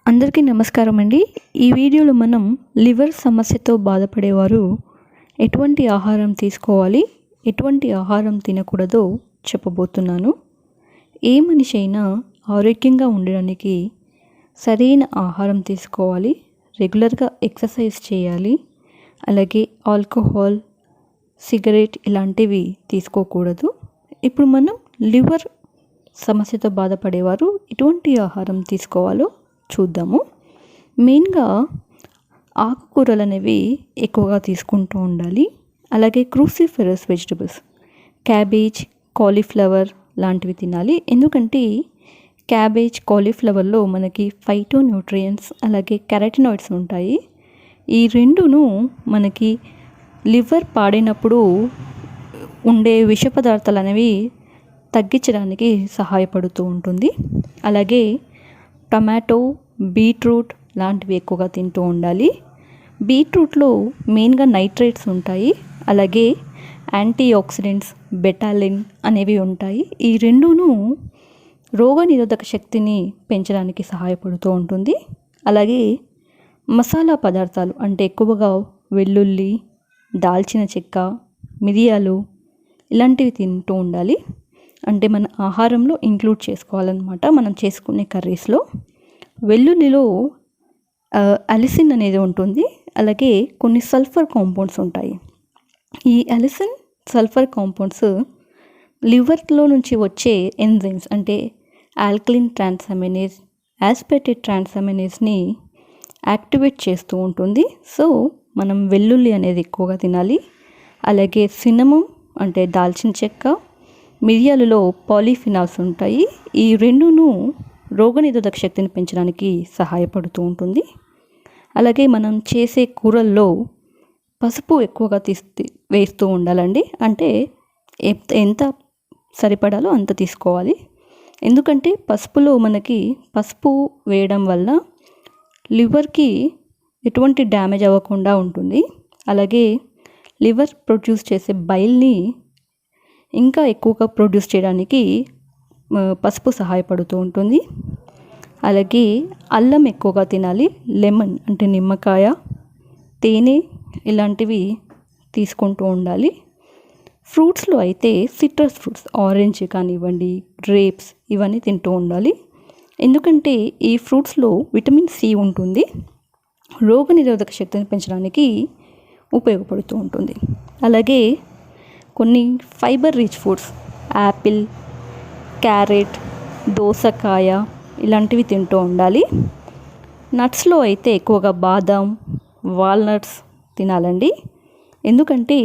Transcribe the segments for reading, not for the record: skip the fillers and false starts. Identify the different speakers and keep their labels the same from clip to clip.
Speaker 1: అందరికీ నమస్కారం అండి. ఈ వీడియోలో మనం లివర్ సమస్యతో బాధపడేవారు ఎటువంటి ఆహారం తీసుకోవాలి, ఎటువంటి ఆహారం తినకూడదో చెప్పబోతున్నాను. ఏ మనిషి అయినా ఆరోగ్యంగా ఉండడానికి సరైన ఆహారం తీసుకోవాలి, రెగ్యులర్గా ఎక్సర్సైజ్ చేయాలి, అలాగే ఆల్కహాల్, సిగరెట్ ఇలాంటివి తీసుకోకూడదు. ఇప్పుడు మనం లివర్ సమస్యతో బాధపడేవారు ఎటువంటి ఆహారం తీసుకోవాలో చూద్దాము. మెయిన్గా ఆకుకూరలు అనేవి ఎక్కువగా తీసుకుంటూ ఉండాలి. అలాగే క్రూసిఫెరస్ వెజిటబుల్స్, క్యాబేజ్, కాలీఫ్లవర్ లాంటివి తినాలి. ఎందుకంటే క్యాబేజ్, కాలీఫ్లవర్లో మనకి ఫైటో న్యూట్రియంట్స్ అలాగే కెరటినాయిడ్స్ ఉంటాయి. ఈ రెండును మనకి లివర్ పాడైనప్పుడు ఉండే విష పదార్థాలు అనేవి తగ్గించడానికి సహాయపడుతూ ఉంటుంది. అలాగే టమాటో, బీట్రూట్ లాంటివి ఎక్కువగా తింటూ ఉండాలి. బీట్రూట్లో మెయిన్గా నైట్రేట్స్ ఉంటాయి, అలాగే యాంటీ ఆక్సిడెంట్స్, బెటాలిన్ అనేవి ఉంటాయి. ఈ రెండును రోగనిరోధక శక్తిని పెంచడానికి సహాయపడుతూ ఉంటుంది. అలాగే మసాలా పదార్థాలు అంటే ఎక్కువగా వెల్లుల్లి, దాల్చిన చెక్క, మిరియాలు ఇలాంటివి తింటూ ఉండాలి. అంటే మన ఆహారంలో ఇంక్లూడ్ చేసుకోవాలన్నమాట. మనం చేసుకునే కర్రీస్లో వెల్లుల్లిలో అలిసిన్ అనేది ఉంటుంది. అలాగే కొన్ని సల్ఫర్ కాంపౌండ్స్ ఉంటాయి. ఈ అలిసిన్, సల్ఫర్ కాంపౌండ్స్ లివర్లో నుంచి వచ్చే ఎంజైమ్స్ అంటే ఆల్కలిన్ ట్రాన్సామినేజ్, యాస్పర్టేట్ ట్రాన్సామినేజ్ని యాక్టివేట్ చేస్తూ ఉంటుంది. సో మనం వెల్లుల్లి అనేది ఎక్కువగా తినాలి. అలాగే సినమమ్ అంటే దాల్చిన చెక్క, మిరియాలలో పాలీఫినాల్స్ ఉంటాయి. ఈ రెండును రోగనిరోధక శక్తిని పెంచడానికి సహాయపడుతూ ఉంటుంది. అలాగే మనం చేసే కూరల్లో పసుపు ఎక్కువగా వేస్తూ ఉండాలండి. అంటే ఎంత సరిపడాలో అంత తీసుకోవాలి. ఎందుకంటే పసుపులో మనకి పసుపు వేయడం వల్ల లివర్కి ఎటువంటి డ్యామేజ్ అవ్వకుండా ఉంటుంది. అలాగే లివర్ ప్రొడ్యూస్ చేసే బైల్ని ఇంకా ఎక్కువగా ప్రొడ్యూస్ చేయడానికి పసుపు సహాయపడుతూ ఉంటుంది. అలాగే అల్లం ఎక్కువగా తినాలి. లెమన్ అంటే నిమ్మకాయ, తేనె ఇలాంటివి తీసుకుంటూ ఉండాలి. ఫ్రూట్స్లో అయితే సిట్రస్ ఫ్రూట్స్, ఆరెంజ్ కానివ్వండి, గ్రేప్స్ ఇవన్నీ తింటూ ఉండాలి. ఎందుకంటే ఈ ఫ్రూట్స్లో విటమిన్ సి ఉంటుంది. రోగనిరోధక శక్తిని పెంచడానికి ఉపయోగపడుతూ ఉంటుంది. అలాగే కొన్ని fibre rich foods, Apple, carrot, దోసకాయ ఇలాంటివి తింటూ ఉండాలి. నట్స్లో అయితే ఎక్కువగా బాదం, వాల్నట్స్ తినాలండి. ఎందుకంటే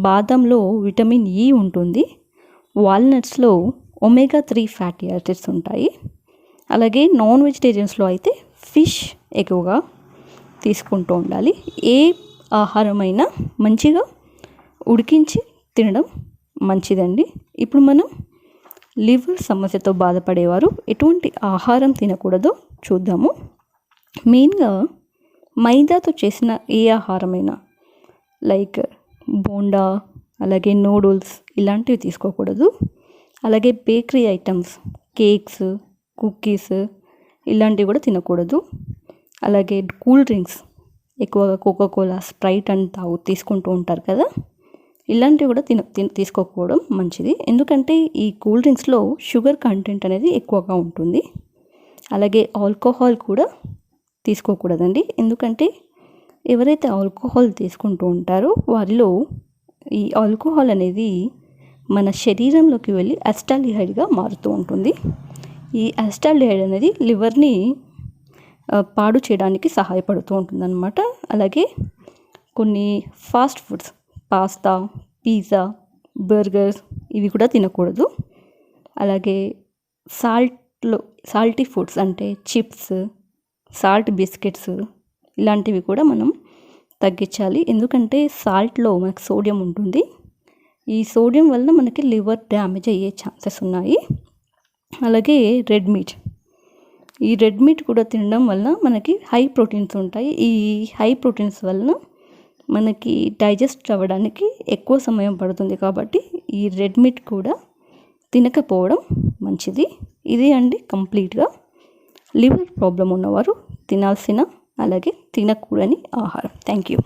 Speaker 1: బాదంలో విటమిన్ ఇ ఉంటుంది. వాల్నట్స్లో ఒమేగా 3 ఫ్యాటీ యాసిడ్స్ ఉంటాయి. అలాగే నాన్ వెజిటేరియన్స్లో అయితే ఫిష్ ఎక్కువగా తీసుకుంటూ ఉండాలి. ఏ ఆహారమైనా మంచిగా ఉడికించి తినడం మంచిదండి. ఇప్పుడు మనం లివర్ సమస్యతో బాధపడేవారు ఎటువంటి ఆహారం తినకూడదో చూద్దాము. మెయిన్గా మైదాతో చేసిన ఏ ఆహారమైనా లైక్ బోండా, అలాగే నూడిల్స్ ఇలాంటివి తీసుకోకూడదు. అలాగే బేకరీ ఐటమ్స్, కేక్స్, కుకీస్ ఇలాంటివి కూడా తినకూడదు. అలాగే కూల్ డ్రింక్స్ ఎక్కువగా కోకోకోలా, స్ప్రైట్ అని తీసుకుంటూ ఉంటారు కదా, ఇలాంటివి కూడా తీసుకోకపోవడం మంచిది. ఎందుకంటే ఈ కూల్ డ్రింక్స్లో షుగర్ కంటెంట్ అనేది ఎక్కువగా ఉంటుంది. అలాగే ఆల్కహాల్ కూడా తీసుకోకూడదండి. ఎందుకంటే ఎవరైతే ఆల్కహాల్ తీసుకుంటూ ఉంటారో వారిలో ఈ ఆల్కహాల్ అనేది మన శరీరంలోకి వెళ్ళి అసిటాల్డిహైడ్గా మారుతూ ఉంటుంది. ఈ అసిటాల్డిహైడ్ అనేది లివర్ని పాడు చేయడానికి సహాయపడుతూ ఉంటుందన్నమాట. అలాగే కొన్ని fast foods, pasta, pizza, burgers ఇవి కూడా తినకూడదు. అలాగే సాల్టీ ఫుడ్స్ అంటే చిప్స్, సాల్ట్ బిస్కెట్స్ ఇలాంటివి కూడా మనం తగ్గించాలి. ఎందుకంటే సాల్ట్లో మనకు సోడియం ఉంటుంది. ఈ సోడియం వల్ల మనకి లివర్ డ్యామేజ్ అయ్యే ఛాన్సెస్ ఉన్నాయి. అలాగే రెడ్ మీట్ కూడా తినడం వల్ల మనకి హై ప్రోటీన్స్ ఉంటాయి. ఈ హై ప్రోటీన్స్ వలన మనకి డైజెస్ట్ అవ్వడానికి ఎక్కువ సమయం పడుతుంది. కాబట్టి ఈ రెడ్ మీట్ కూడా తినకపోవడం మంచిది. ఇది అండి కంప్లీట్గా లివర్ ప్రాబ్లం ఉన్నవారు తినాల్సిన అలాగే తినకూడని ఆహారం. Thank you.